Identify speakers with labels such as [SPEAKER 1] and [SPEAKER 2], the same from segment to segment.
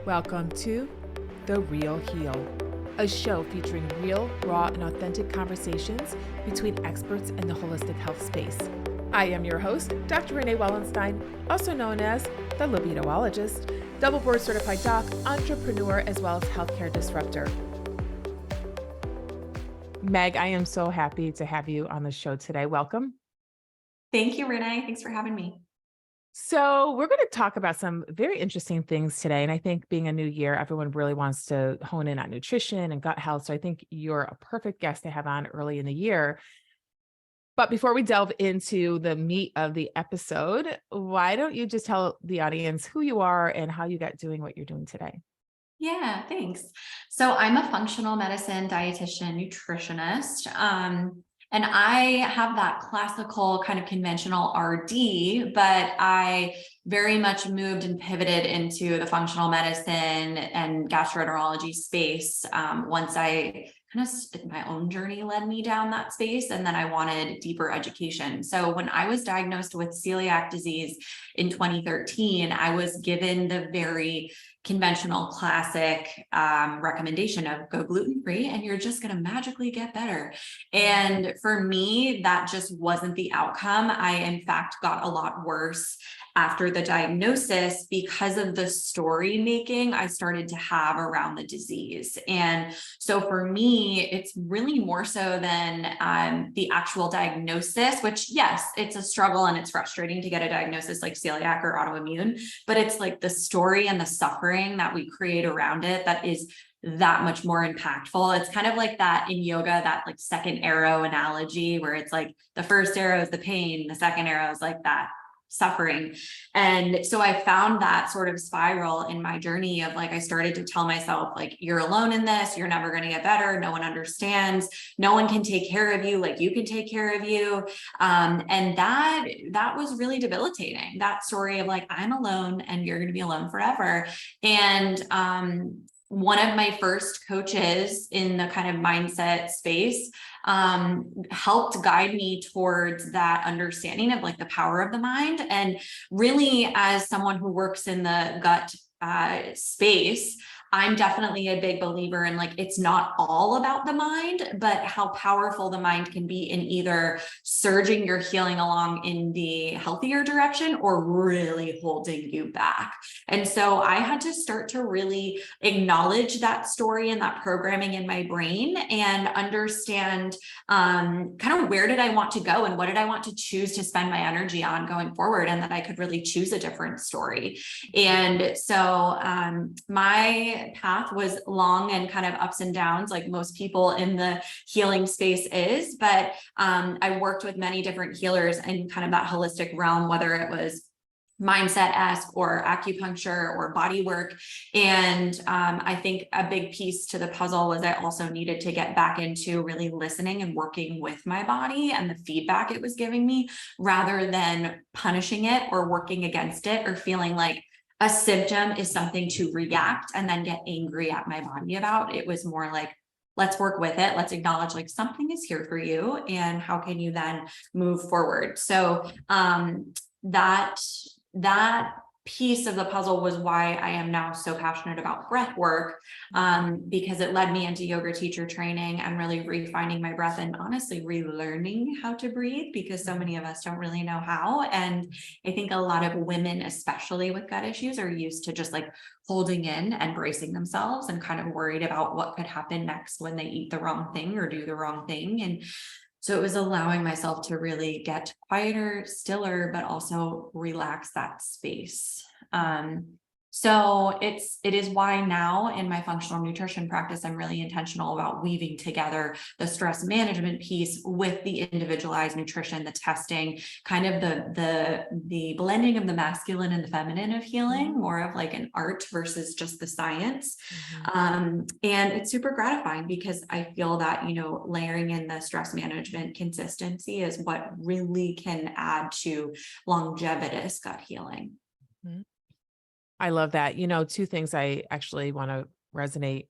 [SPEAKER 1] Welcome to The Real Heal, a show featuring real, raw, and authentic conversations between experts in the holistic health space. I am your host, Dr. Renee Wallenstein, also known as the Libidoologist, double board certified doc, entrepreneur, as well as healthcare disruptor. Meg, I am so happy to have you on the show today. Welcome.
[SPEAKER 2] Thank you, Renee. Thanks for having me.
[SPEAKER 1] So we're going to talk about some very interesting things today. And I think being a new year, everyone really wants to hone in on nutrition and gut health. So I think you're a perfect guest to have on early in the year. But before we delve into the meat of the episode, why don't you just tell the audience who you are and how you got doing what you're doing today?
[SPEAKER 2] Yeah, thanks. So I'm a functional medicine dietitian, nutritionist. And I have that classical kind of conventional RD, but I very much moved and pivoted into the functional medicine and gastroenterology space once I kind of my own journey led me down that space. And then I wanted deeper education. So when I was diagnosed with celiac disease in 2013, I was given the very conventional classic recommendation of go gluten-free and you're just going to magically get better. And for me, that just wasn't the outcome. I, in fact, got a lot worse after the diagnosis because of the story making I started to have around the disease. And so for me, it's really more so than the actual diagnosis, which yes, it's a struggle and it's frustrating to get a diagnosis like celiac or autoimmune, but it's like the story and the suffering that we create around it that is that much more impactful. It's kind of like that in yoga, that like second arrow analogy where it's like the first arrow is the pain, the second arrow is like that suffering. And so I found that sort of spiral in my journey of like, I started to tell myself like, you're alone in this, you're never going to get better. No one understands. No one can take care of you like you can take care of you. And that was really debilitating. That story of like, I'm alone and you're going to be alone forever. And, one of my first coaches in the kind of mindset space helped guide me towards that understanding of like the power of the mind. And really, as someone who works in the gut space, I'm definitely a big believer in like, it's not all about the mind, but how powerful the mind can be in either surging your healing along in the healthier direction or really holding you back. And so I had to start to really acknowledge that story and that programming in my brain and understand kind of where did I want to go and what did I want to choose to spend my energy on going forward, and that I could really choose a different story. And so my path was long and kind of ups and downs, like most people in the healing space is, but I worked with many different healers in kind of that holistic realm, whether it was mindset-esque or acupuncture or body work. And I think a big piece to the puzzle was I also needed to get back into really listening and working with my body and the feedback it was giving me, rather than punishing it or working against it or feeling like a symptom is something to react and then get angry at my body about. It was more like, let's work with it. Let's acknowledge like something is here for you and how can you then move forward? So that piece of the puzzle was why I am now so passionate about breath work, because it led me into yoga teacher training and really refining my breath and honestly relearning how to breathe, because so many of us don't really know how. And I think a lot of women, especially with gut issues, are used to just like holding in and bracing themselves and kind of worried about what could happen next when they eat the wrong thing or do the wrong thing. And so it was allowing myself to really get quieter, stiller, but also relax that space. So it is why now in my functional nutrition practice, I'm really intentional about weaving together the stress management piece with the individualized nutrition, the testing, kind of the blending of the masculine and the feminine of healing, more of like an art versus just the science. And it's super gratifying because I feel that, layering in the stress management consistency is what really can add to longevitous gut healing.
[SPEAKER 1] I love that. Two things I actually want to resonate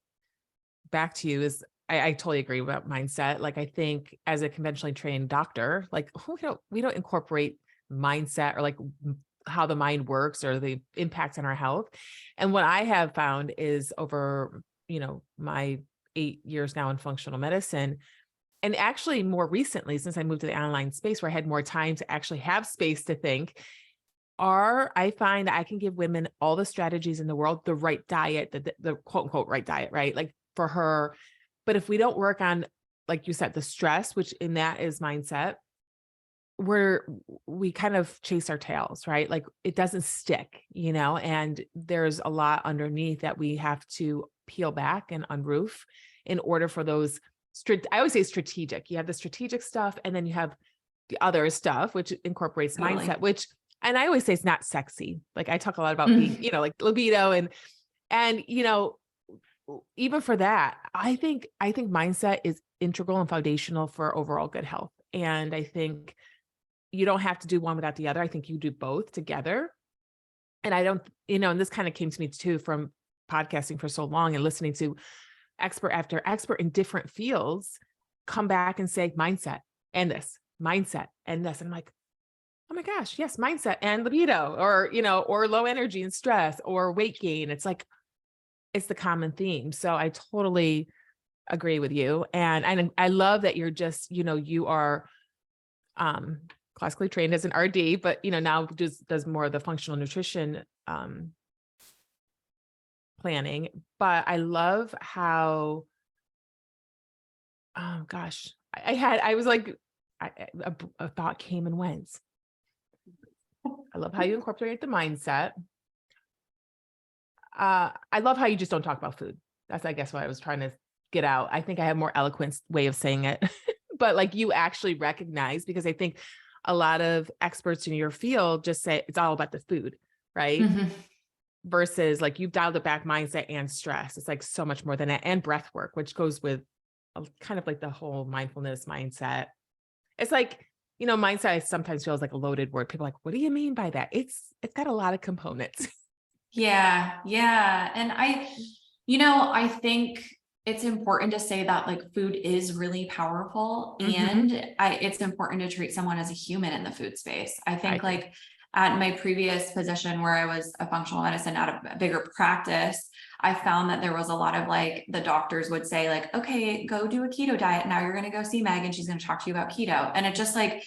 [SPEAKER 1] back to you is I totally agree about mindset. Like, I think as a conventionally trained doctor, like we don't incorporate mindset or like how the mind works or the impact on our health. And what I have found is over, my 8 years now in functional medicine, and actually more recently, since I moved to the online space where I had more time to actually have space to think, I find that I can give women all the strategies in the world, the right diet, the quote unquote right diet, right? Like for her. But if we don't work on, like you said, the stress, which in that is mindset, we kind of chase our tails, right? Like it doesn't stick, and there's a lot underneath that we have to peel back and unroof in order for those, I always say strategic. You have the strategic stuff, and then you have the other stuff, which incorporates
[SPEAKER 2] Totally.
[SPEAKER 1] mindset, and I always say it's not sexy. Like I talk a lot about
[SPEAKER 2] Mm.
[SPEAKER 1] being, like libido and, even for that, I think mindset is integral and foundational for overall good health. And I think you don't have to do one without the other. I think you do both together. And I don't, and this kind of came to me too from podcasting for so long and listening to expert after expert in different fields come back and say mindset and this, mindset and this. And I'm like, oh my gosh, yes, mindset and libido, or, or low energy and stress or weight gain. It's like, it's the common theme. So I totally agree with you. And I love that you're just, you are classically trained as an RD, but, now does more of the functional nutrition planning. But I love how, oh gosh, I was like, a thought came and went. I love how you incorporate the mindset. I love how you just don't talk about food. That's, I guess, what I was trying to get out. I think I have more eloquent way of saying it, but like you actually recognize, because I think a lot of experts in your field just say it's all about the food, right?
[SPEAKER 2] Mhm.
[SPEAKER 1] Versus like you've dialed it back, mindset and stress. It's like so much more than that, and breath work, which goes with kind of like the whole mindfulness mindset. It's like, mindset sometimes feels like a loaded word. People are like, what do you mean by that? It's got a lot of components.
[SPEAKER 2] Yeah. Yeah. And I think it's important to say that like food is really powerful,
[SPEAKER 1] Mhm.
[SPEAKER 2] and it's important to treat someone as a human in the food space. I
[SPEAKER 1] I
[SPEAKER 2] think
[SPEAKER 1] agree.
[SPEAKER 2] like at my previous position where I was a functional medicine at a bigger practice, I found that there was a lot of like the doctors would say like, okay, go do a keto diet. Now you're going to go see Meg and she's going to talk to you about keto. And it just like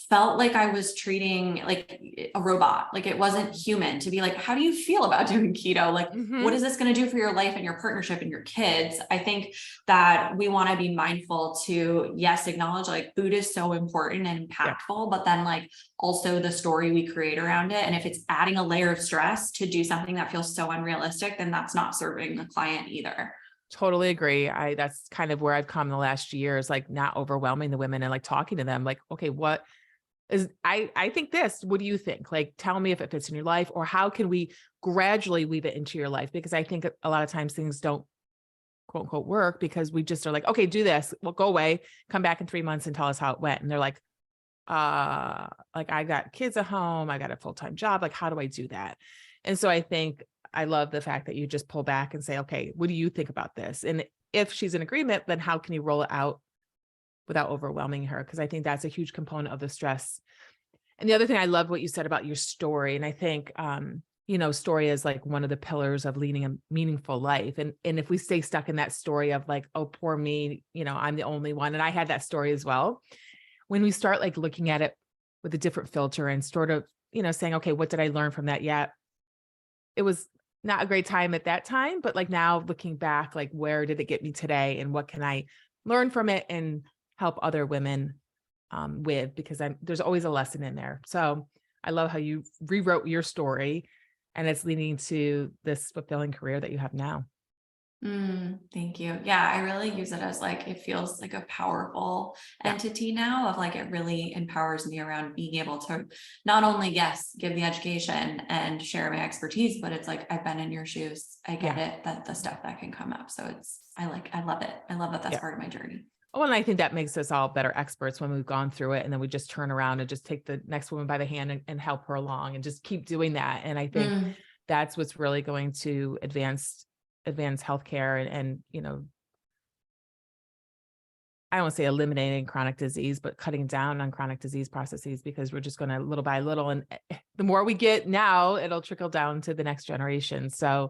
[SPEAKER 2] felt like I was treating like a robot. Like it wasn't human to be like, how do you feel about doing keto? Like, what
[SPEAKER 1] Mhm.
[SPEAKER 2] is this going to do for your life and your partnership and your kids? I think that we want to be mindful to, yes, acknowledge like food is so important and
[SPEAKER 1] Yep.
[SPEAKER 2] impactful, but then like also the story we create around it. And if it's adding a layer of stress to do something that feels so unrealistic, then that's not serving the client either.
[SPEAKER 1] Totally agree. That's kind of where I've come in the last year, is like not overwhelming the women and like talking to them like, okay, what is, I think this, what do you think? Like, tell me if it fits in your life, or how can we gradually weave it into your life? Because I think a lot of times things don't quote unquote work because we just are like, okay, do this. Well, go away, come back in 3 months and tell us how it went. And they're like I got kids at home, I got a full-time job. Like, how do I do that? And so I think I love the fact that you just pull back and say, okay, what do you think about this? And if she's in agreement, then how can you roll it out without overwhelming her? Because I think that's a huge component of the stress. And the other thing, I love what you said about your story. And I think, story is like one of the pillars of leading a meaningful life. And if we stay stuck in that story of like, oh, poor me, I'm the only one. And I had that story as well. When we start like looking at it with a different filter and sort of, saying, okay, what did I learn from that yet? It was not a great time at that time, but like now looking back, like where did it get me today? And what can I learn from it and help other women with, because there's always a lesson in there. So I love how you rewrote your story and it's leading to this fulfilling career that you have now.
[SPEAKER 2] Thank you. Yeah, I really use it as like, it feels like a powerful
[SPEAKER 1] Yeah.
[SPEAKER 2] entity now of like, it really empowers me around being able to not only, yes, give the education and share my expertise, but it's like, I've been in your shoes. I get
[SPEAKER 1] Yeah.
[SPEAKER 2] it, that the stuff that can come up. So I love it. I love that that's
[SPEAKER 1] Yeah.
[SPEAKER 2] part of my journey.
[SPEAKER 1] Well, and I think that makes us all better experts when we've gone through it. And then we just turn around and just take the next woman by the hand and help her along and just keep doing that. And I think
[SPEAKER 2] Mm,
[SPEAKER 1] that's what's really going to advance healthcare and I don't want to say eliminating chronic disease, but cutting down on chronic disease processes, because we're just going to little by little. And the more we get now, it'll trickle down to the next generation. So,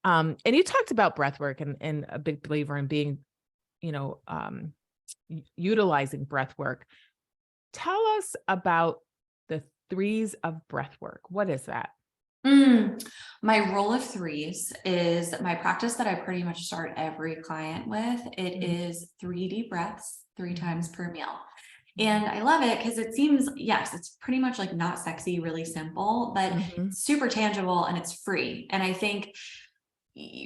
[SPEAKER 1] and you talked about breath work, and a big believer in being, utilizing breath work. Tell us about the threes of breath work. What is that?
[SPEAKER 2] My rule of threes is my practice that I pretty much start every client with. It is 3 deep breaths, 3 times per meal. And I love it because it seems, yes, it's pretty much like not sexy, really simple, but super tangible and it's free. And I think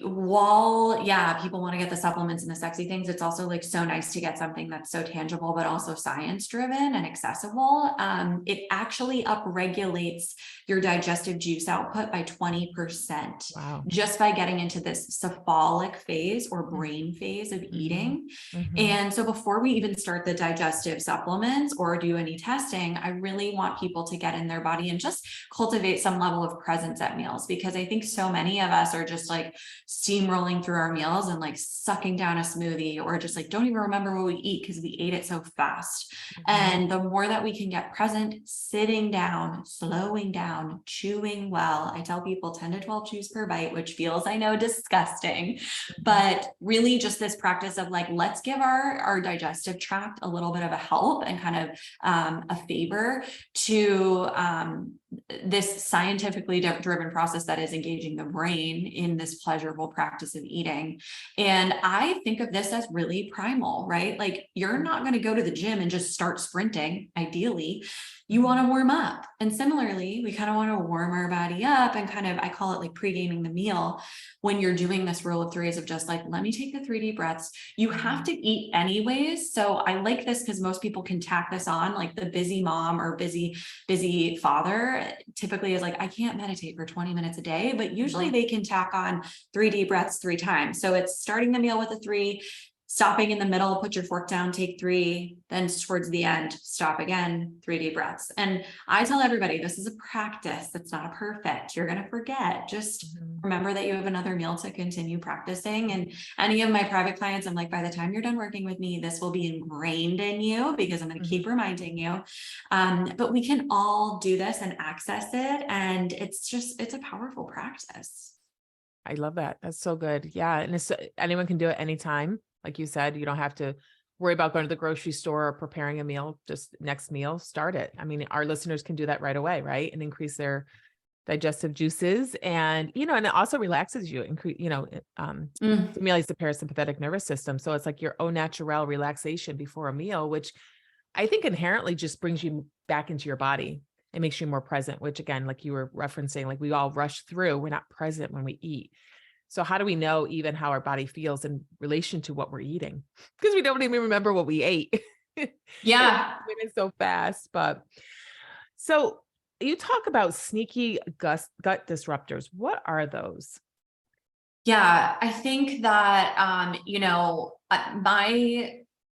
[SPEAKER 2] while, people want to get the supplements and the sexy things, it's also like so nice to get something that's so tangible, but also science driven and accessible. It actually upregulates your digestive juice output by 20%.
[SPEAKER 1] Wow.
[SPEAKER 2] Just by getting into this cephalic phase or brain phase of eating. And so before we even start the digestive supplements or do any testing, I really want people to get in their body and just cultivate some level of presence at meals, because I think so many of us are just like steamrolling through our meals and like sucking down a smoothie, or just like don't even remember what we eat because we ate it so fast. And the more that we can get present, sitting down, slowing down, chewing well. I tell people 10 to 12 chews per bite, which feels, I know, disgusting, but really just this practice of like, let's give our digestive tract a little bit of a help and kind of a favor to this scientifically driven process that is engaging the brain in this pleasurable practice of eating. And I think of this as really primal, right? Like you're not going to go to the gym and just start sprinting. Ideally, you want to warm up. And similarly, we kind of want to warm our body up and kind of, I call it like pre-gaming the meal when you're doing this rule of threes of just like, let me take the 3 deep breaths. You have to eat anyways. So I like this because most people can tack this on, like the busy mom or busy father typically is like, I can't meditate for 20 minutes a day, but usually they can tack on 3 deep breaths 3 times. So it's starting the meal with a 3, stopping in the middle, put your fork down, take 3, then towards the end, stop again, 3 deep breaths. And I tell everybody, this is a practice. It's not perfect. You're going to forget. Just remember that you have another meal to continue practicing. And any of my private clients, I'm like, by the time you're done working with me, this will be ingrained in you because I'm going to keep reminding you. But we can all do this and access it. And it's a powerful practice.
[SPEAKER 1] I love that. That's so good. Yeah. And anyone can do it anytime. Like you said, you don't have to worry about going to the grocery store or preparing a meal. Just next meal, start it. I mean, our listeners can do that right away, right? And increase their digestive juices. And, and it also relaxes you, stimulates the parasympathetic nervous system. So it's like your au naturel relaxation before a meal, which I think inherently just brings you back into your body. It makes you more present, which again, like you were referencing, like we all rush through, we're not present when we eat. So how do we know even how our body feels in relation to what we're eating? Because we don't even remember what we ate.
[SPEAKER 2] Yeah.
[SPEAKER 1] It's so fast. But so you talk about sneaky gut disruptors. What are those?
[SPEAKER 2] Yeah, I think that,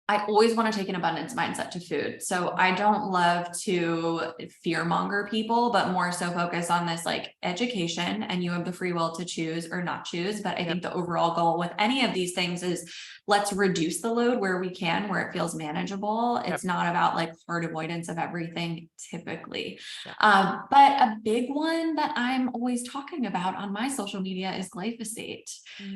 [SPEAKER 2] I always want to take an abundance mindset to food. So I don't love to fear monger people, but more so focus on this like education, and you have the free will to choose or not choose. But I think the overall goal with any of these things is let's reduce the load where we can, where it feels manageable. It's not about like hard avoidance of everything typically. But a big one that I'm always talking about on my social media is glyphosate,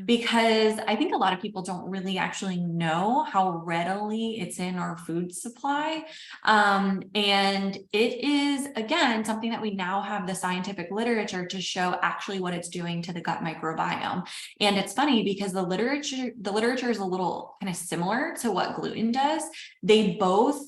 [SPEAKER 2] because I think a lot of people don't really actually know how readily it's in our food supply. And it is, again, something that we now have the scientific literature to show actually what it's doing to the gut microbiome. And it's funny because the literature is a little kind of similar to what gluten does. They both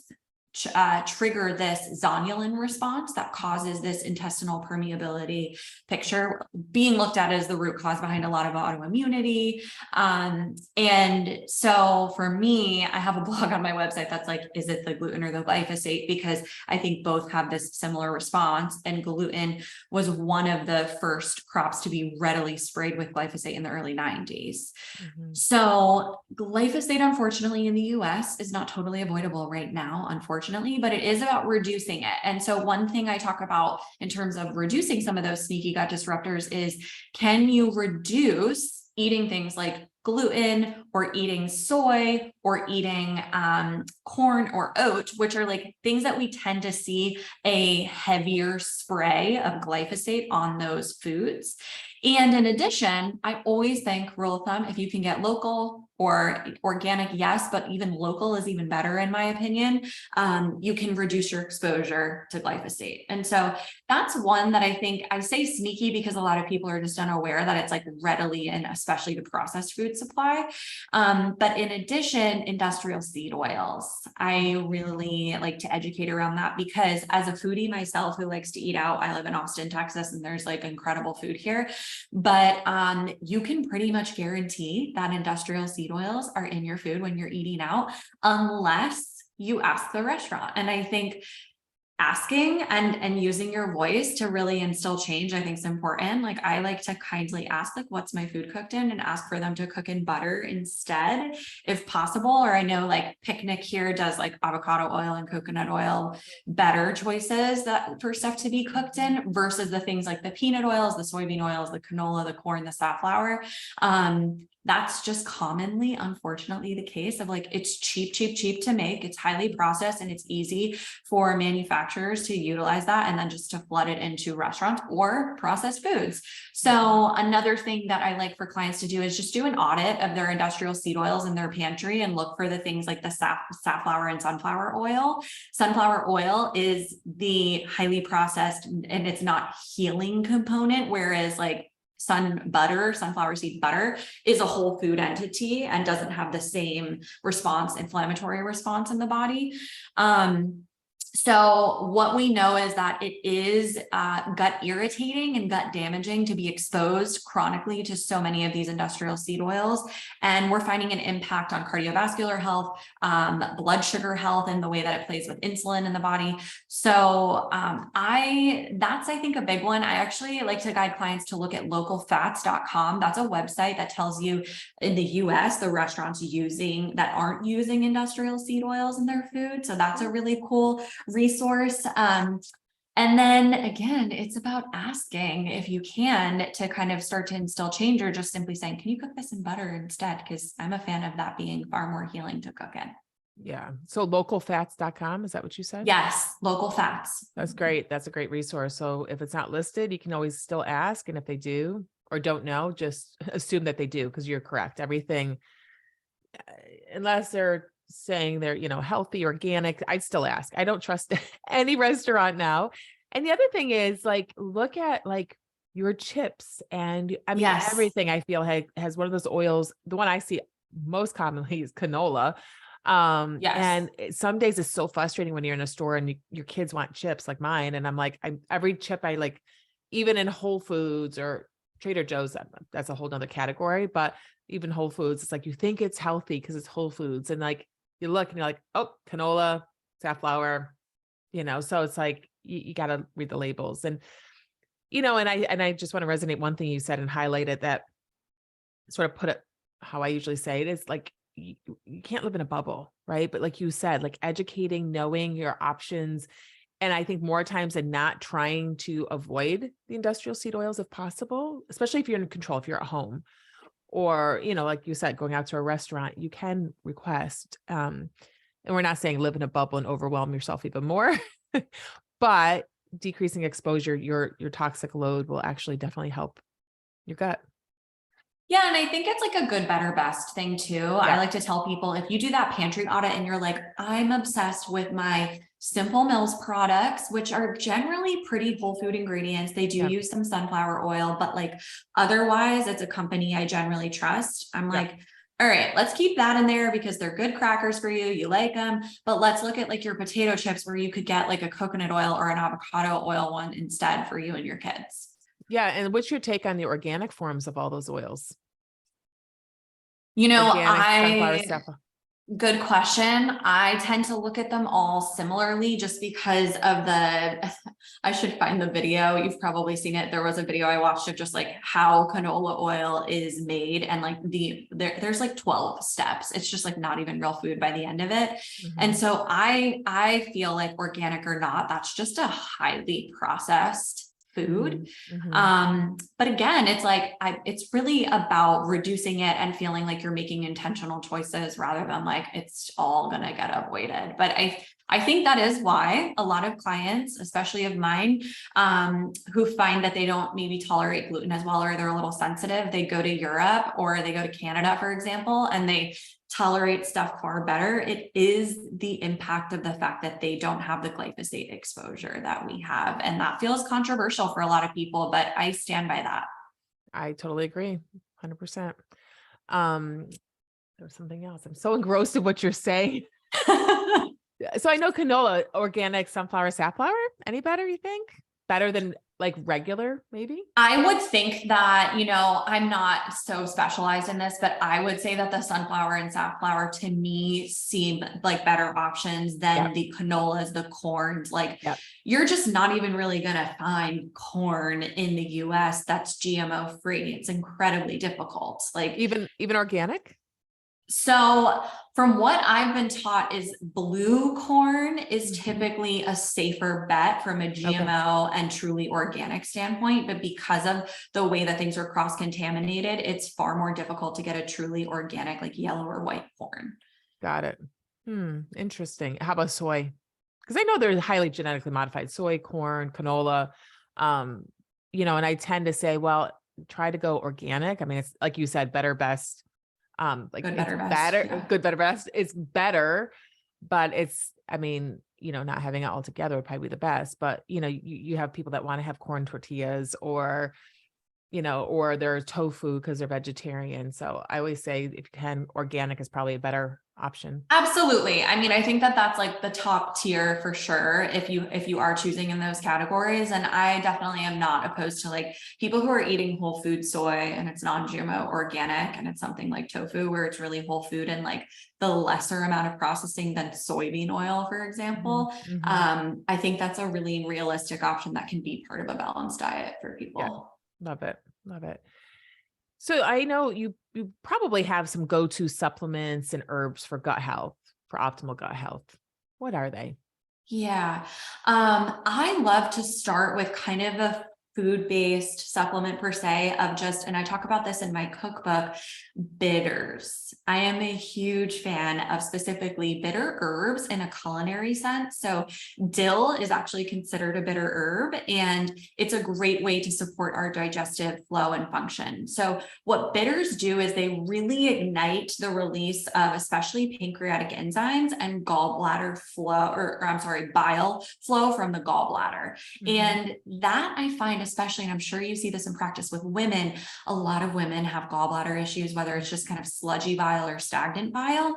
[SPEAKER 2] trigger this zonulin response that causes this intestinal permeability picture being looked at as the root cause behind a lot of autoimmunity. And so for me, I have a blog on my website that's like, is it the gluten or the glyphosate? Because I think both have this similar response, and gluten was one of the first crops to be readily sprayed with glyphosate in the early 90s. So glyphosate, unfortunately, in the US is not totally avoidable right now, unfortunately, but it is about reducing it. And so one thing I talk about in terms of reducing some of those sneaky gut disruptors is, can you reduce eating things like gluten or eating soy or eating corn or oat, which are like things that we tend to see a heavier spray of glyphosate on those foods. And in addition, I always think, rule of thumb, if you can get local or organic, yes, but even local is even better in my opinion. You can reduce your exposure to glyphosate. And so that's one that I think I say sneaky because a lot of people are just unaware that it's like readily in especially the processed food supply. But in addition, industrial seed oils, I really like to educate around that because as a foodie myself who likes to eat out, I live in Austin, Texas, and there's like incredible food here. But you can pretty much guarantee that industrial seed oils are in your food when you're eating out, unless you ask the restaurant. And I think asking and using your voice to really instill change, I think is important. Like I like to kindly ask, like, what's my food cooked in, and ask for them to cook in butter instead, if possible. Or I know like Picnic here does like avocado oil and coconut oil, better choices that for stuff to be cooked in versus the things like the peanut oils, the soybean oils, the canola, the corn, the safflower. That's just commonly, unfortunately, the case of like, it's cheap to make, it's highly processed, and it's easy for manufacturers to utilize that and then just to flood it into restaurants or processed foods. So another thing that I like for clients to do is just do an audit of their industrial seed oils in their pantry and look for the things like the safflower and sunflower oil. Sunflower oil is the highly processed and it's not healing component, whereas like sunflower seed butter is a whole food entity and doesn't have the same inflammatory response in the body. So what we know is that it is gut irritating and gut damaging to be exposed chronically to so many of these industrial seed oils. And we're finding an impact on cardiovascular health, blood sugar health, and the way that it plays with insulin in the body. So that's, I think, a big one. I actually like to guide clients to look at localfats.com. That's a website that tells you in the US, the restaurants that aren't using industrial seed oils in their food. So that's a really cool resource. And then again, it's about asking if you can to kind of start to instill change, or just simply saying, can you cook this in butter instead? Because I'm a fan of that being far more healing to cook in.
[SPEAKER 1] Yeah. So localfats.com, is that what you said?
[SPEAKER 2] Yes. Local fats.
[SPEAKER 1] That's great. That's a great resource. So if it's not listed, you can always still ask. And if they do or don't know, just assume that they do, because you're correct. Everything, unless they're saying they're, healthy, organic, I'd still ask. I don't trust any restaurant now. And the other thing is like, look at like your chips. And I mean,
[SPEAKER 2] Yes.
[SPEAKER 1] everything I feel has one of those oils. The one I see most commonly is canola.
[SPEAKER 2] Yes.
[SPEAKER 1] And some days it's so frustrating when you're in a store and your kids want chips like mine. And I'm like, every chip I like, even in Whole Foods or Trader Joe's, that's a whole nother category, but even Whole Foods, it's like, you think it's healthy because it's Whole Foods. And like, you look and you're like, oh, canola, safflower, so it's like, you got to read the labels. And, and I just want to resonate one thing you said and highlight it, that sort of put it how I usually say it is like, you can't live in a bubble, right? But like you said, like educating, knowing your options. And I think more times than not, trying to avoid the industrial seed oils if possible, especially if you're in control, if you're at home. Or, like you said, going out to a restaurant, you can request. And we're not saying live in a bubble and overwhelm yourself even more, but decreasing exposure, your toxic load will actually definitely help your gut.
[SPEAKER 2] Yeah. And I think it's like a good, better, best thing too. Yeah. I like to tell people, if you do that pantry audit and you're like, I'm obsessed with my Simple Mills products, which are generally pretty whole food ingredients. They do use some sunflower oil, but like otherwise it's a company I generally trust. I'm like, all right, let's keep that in there because they're good crackers for you. You like them, but let's look at like your potato chips where you could get like a coconut oil or an avocado oil one instead for you and your kids.
[SPEAKER 1] Yeah. And what's your take on the organic forms of all those oils?
[SPEAKER 2] Good question. I tend to look at them all similarly just because of I should find the video. You've probably seen it. There was a video I watched of just like how canola oil is made. And like there's like 12 steps. It's just like not even real food by the end of it. Mm-hmm. And so I feel like organic or not, that's just a highly processed food.
[SPEAKER 1] Mhm.
[SPEAKER 2] But again, it's like, it's really about reducing it and feeling like you're making intentional choices rather than like, it's all going to get avoided. But I think that is why a lot of clients, especially of mine, who find that they don't maybe tolerate gluten as well, or they're a little sensitive, they go to Europe or they go to Canada, for example, and they tolerate stuff far better. It is the impact of the fact that they don't have the glyphosate exposure that we have. And that feels controversial for a lot of people, but I stand by that.
[SPEAKER 1] I totally agree. 100%. Um, there's something else. I'm so engrossed in what you're saying. So I know canola, organic sunflower, safflower. Any better, you think? Better than like regular, maybe?
[SPEAKER 2] I would think that, I'm not so specialized in this, but I would say that the sunflower and safflower to me seem like better options than
[SPEAKER 1] Yep.
[SPEAKER 2] the canolas, the corns. Like
[SPEAKER 1] Yep.
[SPEAKER 2] you're just not even really going to find corn in the US that's GMO free. It's incredibly difficult. Like
[SPEAKER 1] Even organic?
[SPEAKER 2] so from what I've been taught is blue corn is
[SPEAKER 1] Mhm.
[SPEAKER 2] typically a safer bet from a
[SPEAKER 1] Okay.
[SPEAKER 2] GMO and truly organic standpoint, but because of the way that things are cross-contaminated, it's far more difficult to get a truly organic, like yellow or white corn.
[SPEAKER 1] Got it. Interesting. How about soy? Because I know there's highly genetically modified soy, corn, canola. Um, and I tend to say, well, try to go organic. I mean, it's like you said, better, best. Like
[SPEAKER 2] Good,
[SPEAKER 1] it's
[SPEAKER 2] better, best.
[SPEAKER 1] better,
[SPEAKER 2] Yeah.
[SPEAKER 1] good, better, best. It's better, but I mean, not having it all together would probably be the best. But you have people that want to have corn tortillas or they're tofu because they're vegetarian. So I always say if you can, organic is probably a better option.
[SPEAKER 2] Absolutely. I mean, I think that that's like the top tier for sure if you are choosing in those categories. And I definitely am not opposed to like people who are eating whole food soy and it's non-GMO organic and it's something like tofu where it's really whole food and like the lesser amount of processing than soybean oil, for example.
[SPEAKER 1] Mhm.
[SPEAKER 2] I think that's a really realistic option that can be part of a balanced diet for
[SPEAKER 1] Yeah.
[SPEAKER 2] people.
[SPEAKER 1] Love it. Love it. So I know you probably have some go-to supplements and herbs for gut health, for optimal gut health. What are they?
[SPEAKER 2] Yeah. I love to start with kind of a food-based supplement per se of just, and I talk about this in my cookbook, bitters. I am a huge fan of specifically bitter herbs in a culinary sense. So dill is actually considered a bitter herb, and it's a great way to support our digestive flow and function. So what bitters do is they really ignite the release of especially pancreatic enzymes and gallbladder flow, or I'm sorry, bile flow from the gallbladder.
[SPEAKER 1] Mhm.
[SPEAKER 2] And that I find, especially, and I'm sure you see this in practice with women, a lot of women have gallbladder issues, whether it's just kind of sludgy bile or stagnant bile,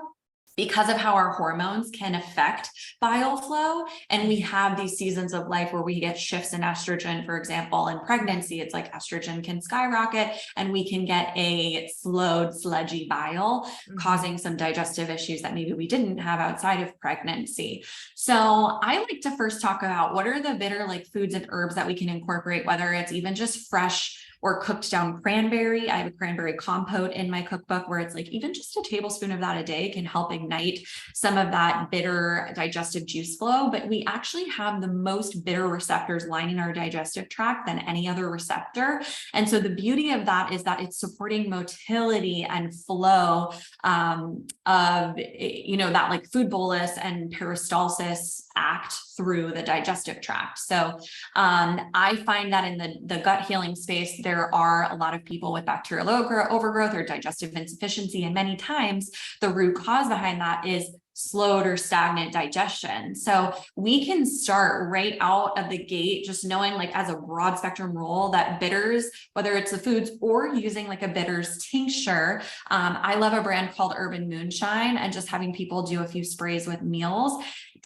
[SPEAKER 2] because of how our hormones can affect bile flow. And we have these seasons of life where we get shifts in estrogen, for example, in pregnancy, it's like estrogen can skyrocket and we can get a slowed, sludgy bile,
[SPEAKER 1] Mhm.
[SPEAKER 2] causing some digestive issues that maybe we didn't have outside of pregnancy. So I like to first talk about what are the bitter like foods and herbs that we can incorporate, whether it's even just fresh or cooked down cranberry. I have a cranberry compote in my cookbook where it's like even just a tablespoon of that a day can help ignite some of that bitter digestive juice flow. But we actually have the most bitter receptors lining our digestive tract than any other receptor. And so the beauty of that is that it's supporting motility and flow of, that like food bolus and peristalsis act through the digestive tract. So I find that in the gut healing space, there are a lot of people with bacterial overgrowth or digestive insufficiency. And many times the root cause behind that is slowed or stagnant digestion. So we can start right out of the gate, just knowing like as a broad spectrum rule that bitters, whether it's the foods or using like a bitters tincture. I love a brand called Urban Moonshine and just having people do a few sprays with meals.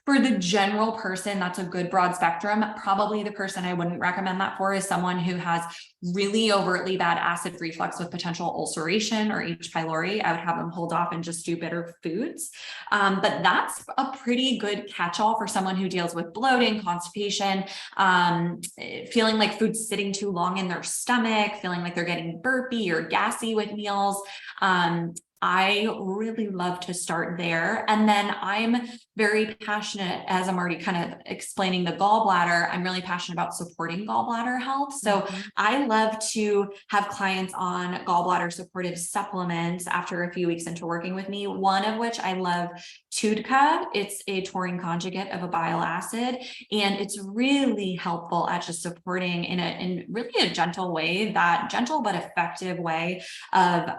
[SPEAKER 2] For the general person, that's a good broad spectrum. Probably the person I wouldn't recommend that for is someone who has really overtly bad acid reflux with potential ulceration or H. pylori. I would have them hold off and just do bitter foods. But that's a pretty good catch-all for someone who deals with bloating, constipation, feeling like food's sitting too long in their stomach, feeling like they're getting burpy or gassy with meals. I really love to start there. And then I'm very passionate, as I'm already kind of explaining the gallbladder, I'm really passionate about supporting gallbladder health. So
[SPEAKER 1] Mhm.
[SPEAKER 2] I love to have clients on gallbladder supportive supplements after a few weeks into working with me, one of which I love, TUDCA. It's a taurine conjugate of a bile acid, and it's really helpful at just supporting in really a gentle way, that gentle but effective way of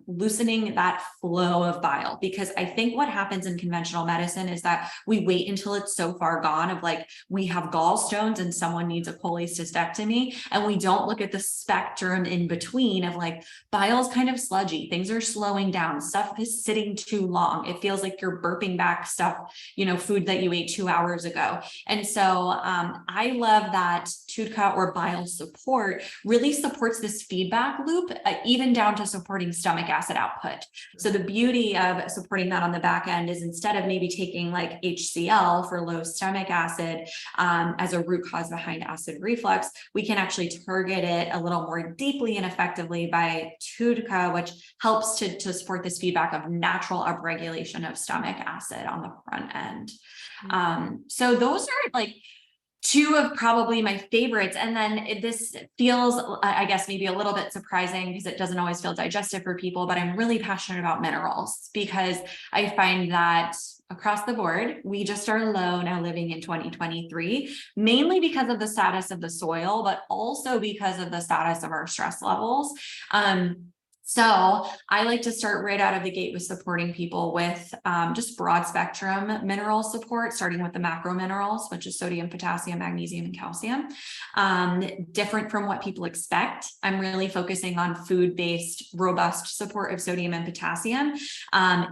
[SPEAKER 2] loosening that flow of bile. Because I think what happens in conventional medicine is that we wait until it's so far gone of like, we have gallstones and someone needs a cholecystectomy, and we don't look at the spectrum in between of like, bile's kind of sludgy, things are slowing down, stuff is sitting too long, it feels like you're burping back stuff, food that you ate 2 hours ago. And so I love that TUDCA, or bile support, really supports this feedback loop, even down to supporting stomach acid output. So the beauty of supporting that on the back end is, instead of maybe taking like HCl for low stomach acid as a root cause behind acid reflux, we can actually target it a little more deeply and effectively by TUDCA, which helps to support this feedback of natural upregulation of stomach acid on the front end. So those are like two of probably my favorites. And then this feels, I guess, maybe a little bit surprising because it doesn't always feel digestive for people, but I'm really passionate about minerals, because I find that across the board, we just are low now living in 2023, mainly because of the status of the soil, but also because of the status of our stress levels. So I like to start right out of the gate with supporting people with just broad spectrum mineral support, starting with the macro minerals, which is sodium, potassium, magnesium, and calcium. Different from what people expect, I'm really focusing on food-based, robust support of sodium and potassium,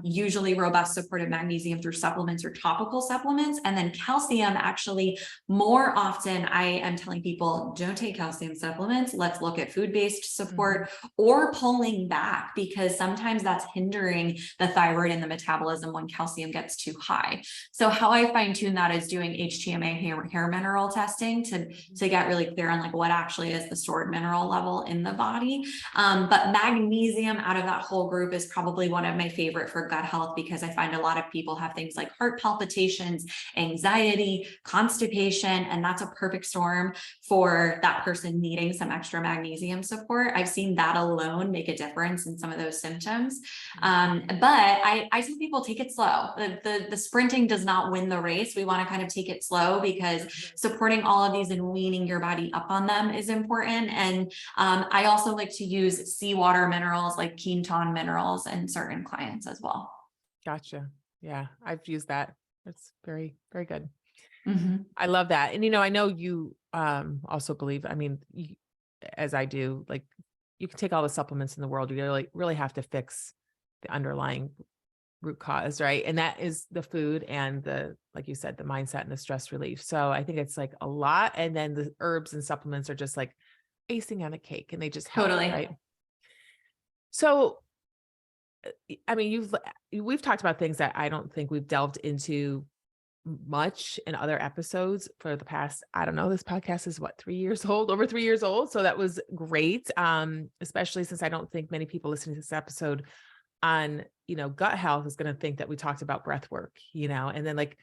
[SPEAKER 2] usually robust support of magnesium through supplements or topical supplements. And then calcium, actually, more often I am telling people, don't take calcium supplements. Let's look at food-based support or pulling back, because sometimes that's hindering the thyroid and the metabolism when calcium gets too high. So how I fine tune that is doing HTMA hair mineral testing to get really clear on like what actually is the stored mineral level in the body. But magnesium out of that whole group is probably one of my favorite for gut health, because I find a lot of people have things like heart palpitations, anxiety, constipation, and that's a perfect storm for that person needing some extra magnesium support. I've seen that alone make a difference in some of those symptoms. But I tell people, take it slow. The sprinting does not win the race. We want to kind of take it slow, because supporting all of these and weaning your body up on them is important. And I also like to use seawater minerals like Quinton minerals in certain clients as well.
[SPEAKER 1] Gotcha. Yeah, I've used that. It's very, very good.
[SPEAKER 2] Mm-hmm.
[SPEAKER 1] I love that. And, I know you also believe, as I do, like, you can take all the supplements in the world. You really have to fix the underlying root cause, right? And that is the food and like you said, the mindset and the stress relief. So I think it's like a lot. And then the herbs and supplements are just like icing on a cake, and they just help,
[SPEAKER 2] Totally.
[SPEAKER 1] right? So, we've talked about things that I don't think we've delved into much in other episodes for the past, I don't know, this podcast is what, 3 years old, over 3 years old. So that was great. Especially since I don't think many people listening to this episode on, gut health is going to think that we talked about breath work, and then like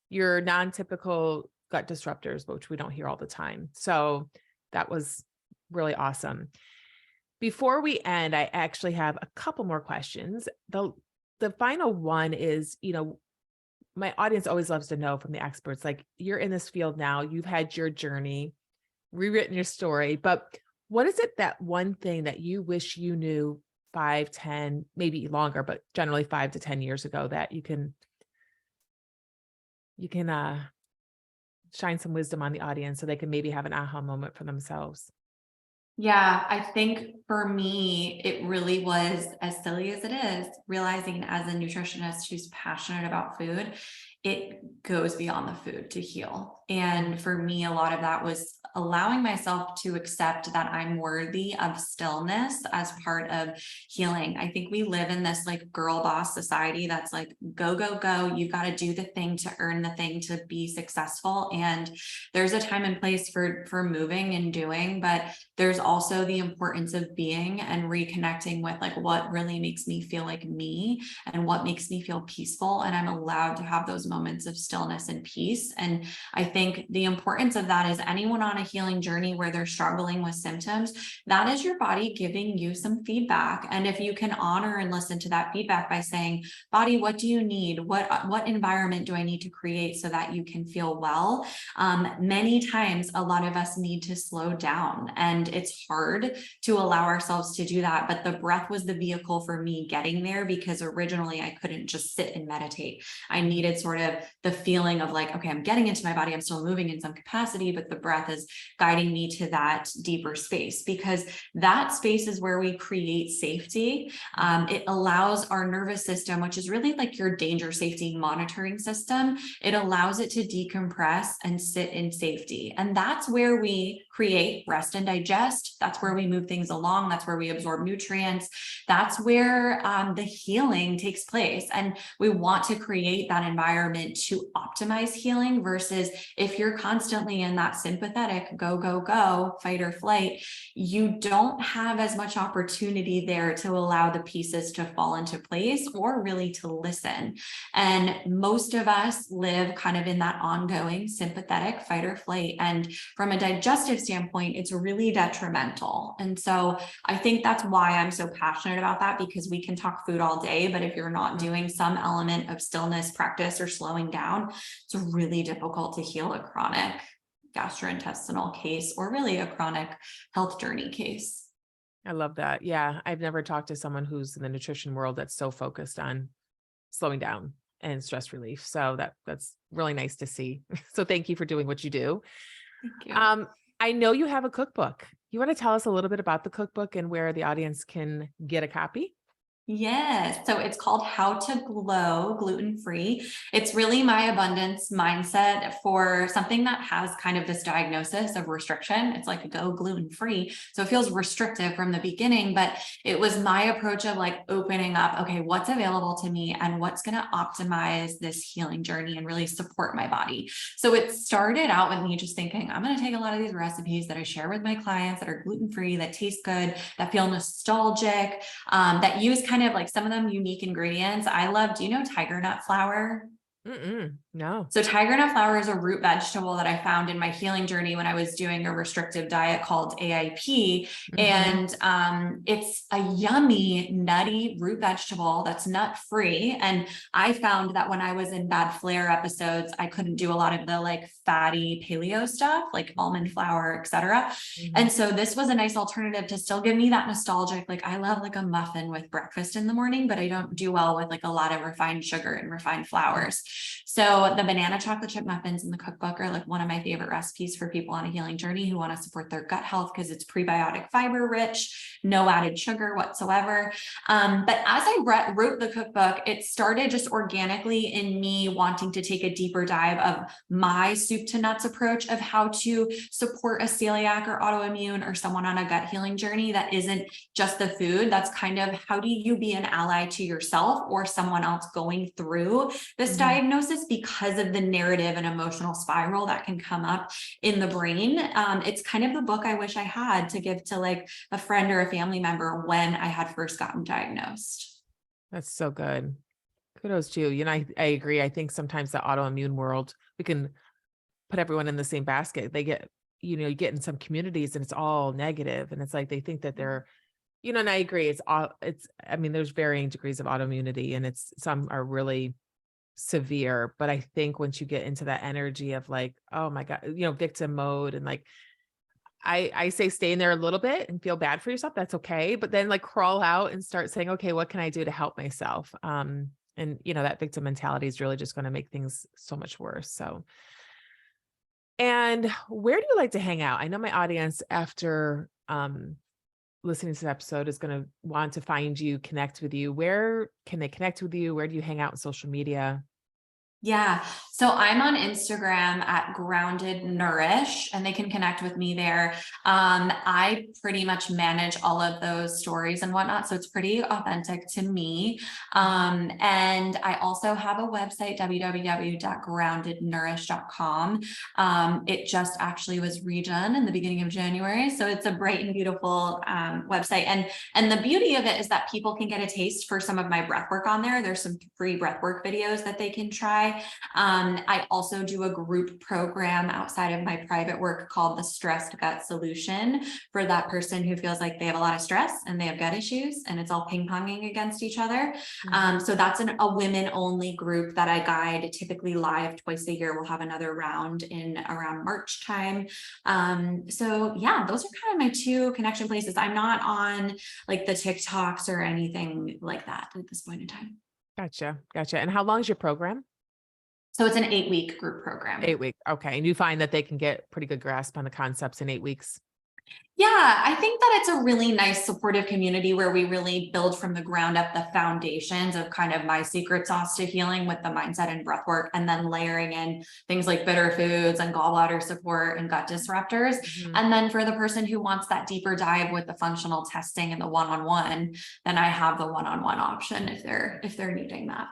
[SPEAKER 1] your non-typical gut disruptors, which we don't hear all the time. So that was really awesome. Before we end, I actually have a couple more questions. The final one is, my audience always loves to know from the experts, like, you're in this field now, you've had your journey, rewritten your story, but what is it, that one thing that you wish you knew 5, 10, maybe longer, but generally 5 to 10 years ago, that you can shine some wisdom on the audience so they can maybe have an aha moment for themselves?
[SPEAKER 2] Yeah, I think for me, it really was, as silly as it is, realizing as a nutritionist who's passionate about food, it goes beyond the food to heal. And for me, a lot of that was allowing myself to accept that I'm worthy of stillness as part of healing. I think we live in this like girl boss society that's like, go, go, go. You got to do the thing to earn the thing to be successful. And there's a time and place for moving and doing, but there's also the importance of being and reconnecting with like what really makes me feel like me and what makes me feel peaceful. And I'm allowed to have those moments of stillness and peace. And I think the importance of that is anyone on a healing journey where they're struggling with symptoms, that is your body giving you some feedback. And if you can honor and listen to that feedback by saying, body, what do you need? What environment do I need to create so that you can feel well? Many times, a lot of us need to slow down, and it's hard to allow ourselves to do that. But the breath was the vehicle for me getting there, because originally I couldn't just sit and meditate. I needed sort of the feeling of like, okay, I'm getting into my body, I'm still moving in some capacity, but the breath is guiding me to that deeper space, because that space is where we create safety. It allows our nervous system, which is really like your danger safety monitoring system, it allows it to decompress and sit in safety. And that's where we create rest and digest. That's where we move things along. That's where we absorb nutrients. That's where the healing takes place. And we want to create that environment to optimize healing, versus if you're constantly in that sympathetic go, go, go, fight or flight, you don't have as much opportunity there to allow the pieces to fall into place or really to listen. And most of us live kind of in that ongoing sympathetic fight or flight. And from a digestive standpoint, it's really detrimental. And so I think that's why I'm so passionate about that, because we can talk food all day, but if you're not doing some element of stillness practice or slowing down, it's really difficult to heal a chronic gastrointestinal case, or really a chronic health journey case.
[SPEAKER 1] I love that. Yeah. I've never talked to someone who's in the nutrition world that's so focused on slowing down and stress relief. So that's really nice to see. So thank you for doing what you do.
[SPEAKER 2] Thank you.
[SPEAKER 1] I know you have a cookbook. You want to tell us a little bit about the cookbook and where the audience can get a copy?
[SPEAKER 2] Yes. So it's called How to Glow Gluten-Free. It's really my abundance mindset for something that has kind of this diagnosis of restriction. It's like go gluten-free. So it feels restrictive from the beginning, but it was my approach of like opening up, okay, what's available to me and what's going to optimize this healing journey and really support my body. So it started out with me just thinking, I'm going to take a lot of these recipes that I share with my clients that are gluten-free, that taste good, that feel nostalgic, that use kind of like some of them unique ingredients. I love, do you know tiger nut flour?
[SPEAKER 1] No.
[SPEAKER 2] So tiger nut flour is a root vegetable that I found in my healing journey when I was doing a restrictive diet called AIP. And it's a yummy, nutty root vegetable that's nut free. And I found that when I was in bad flare episodes, I couldn't do a lot of the like fatty paleo stuff, like almond flour, etc. And so this was a nice alternative to still give me that nostalgic, like I love like a muffin with breakfast in the morning, but I don't do well with like a lot of refined sugar and refined flours. So the banana chocolate chip muffins in the cookbook are like one of my favorite recipes for people on a healing journey who want to support their gut health, because it's prebiotic fiber rich, no added sugar whatsoever. But as I wrote the cookbook, it started just organically in me wanting to take a deeper dive of my soup to nuts approach of how to support a celiac or autoimmune or someone on a gut healing journey that isn't just the food. That's kind of how do you be an ally to yourself or someone else going through this diagnosis, because of the narrative and emotional spiral that can come up in the brain. It's kind of the book I wish I had to give to like a friend or a family member when I had first gotten diagnosed.
[SPEAKER 1] That's so good. Kudos to you. You know, I agree. I think sometimes the autoimmune world, we can put everyone in the same basket. They get, you get in some communities and it's all negative. And it's like, they think that they're, and I agree. I mean, there's varying degrees of autoimmunity and some are really severe, but I think once you get into that energy of like, oh my God, victim mode, and like, I say stay in there a little bit and feel bad for yourself. That's okay. But then like crawl out and start saying, okay, what can I do to help myself? And that victim mentality is really just going to make things so much worse. So, and where do you like to hang out? I know my audience after, listening to this episode is going to want to find you, connect with you. Where can they connect with you? Where do you hang out on social media?
[SPEAKER 2] Yeah. So I'm on Instagram at Grounded Nourish, and they can connect with me there. I pretty much manage all of those stories and whatnot. So it's pretty authentic to me. And I also have a website, www.groundednourish.com. It just actually was redone in the beginning of January. So it's a bright and beautiful website. And the beauty of it is that people can get a taste for some of my breath work on there. There's some free breath work videos that they can try. I also do a group program outside of my private work called the Stressed Gut Solution for that person who feels like they have a lot of stress and they have gut issues and it's all ping-ponging against each other. So that's a women only group that I guide, typically live twice a year. We'll have another round in around March time. So yeah, those are kind of my two connection places. I'm not on like the TikToks or anything like that at this point in time.
[SPEAKER 1] Gotcha. Gotcha. And how long is your program?
[SPEAKER 2] So it's an 8-week group program.
[SPEAKER 1] 8 weeks. Okay. And you find that they can get pretty good grasp on the concepts in 8 weeks?
[SPEAKER 2] Yeah, I think that it's a really nice supportive community where we really build from the ground up the foundations of kind of my secret sauce to healing with the mindset and breath work, and then layering in things like bitter foods and gallbladder support and gut disruptors. And then for the person who wants that deeper dive with the functional testing and the one-on-one, then I have the one-on-one option if they're needing that.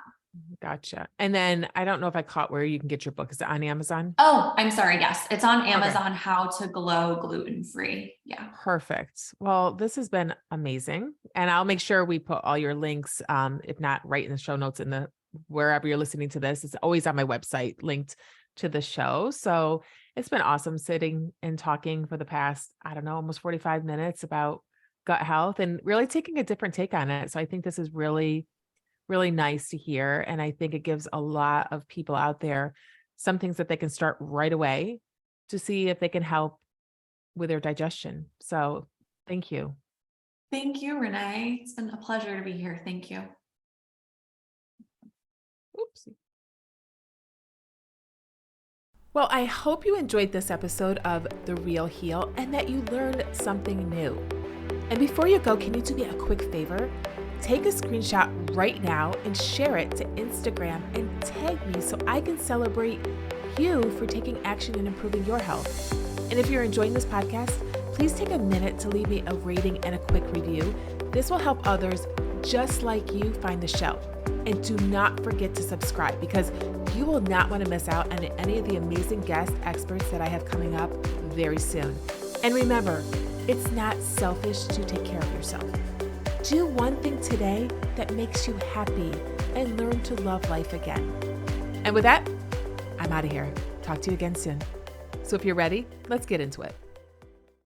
[SPEAKER 1] Gotcha. And then I don't know if I caught where you can get your book. Is it on Amazon?
[SPEAKER 2] Oh, I'm sorry. Yes, it's on
[SPEAKER 1] Okay.
[SPEAKER 2] Amazon, How to Glow Gluten-Free. Yeah.
[SPEAKER 1] Perfect. Well, this has been amazing. And I'll make sure we put all your links, if not right in the show notes in the wherever you're listening to this. It's always on my website linked to the show. So it's been awesome sitting and talking for the past, I don't know, almost 45 minutes about gut health and really taking a different take on it. So I think this is really nice to hear. And I think it gives a lot of people out there some things that they can start right away to see if they can help with their digestion. So thank you.
[SPEAKER 2] Thank you, Renee. It's been a pleasure to be here. Thank you.
[SPEAKER 1] Oops. Well, I hope you enjoyed this episode of The Real Heal and that you learned something new. And before you go, can you do me a quick favor? Take a screenshot right now and share it to Instagram and tag me so I can celebrate you for taking action and improving your health. And if you're enjoying this podcast, please take a minute to leave me a rating and a quick review. This will help others just like you find the show. And do not forget to subscribe because you will not want to miss out on any of the amazing guest experts that I have coming up very soon. And remember, it's not selfish to take care of yourself. Do one thing today that makes you happy and learn to love life again. And with that, I'm out of here. Talk to you again soon. So if you're ready, let's get into it.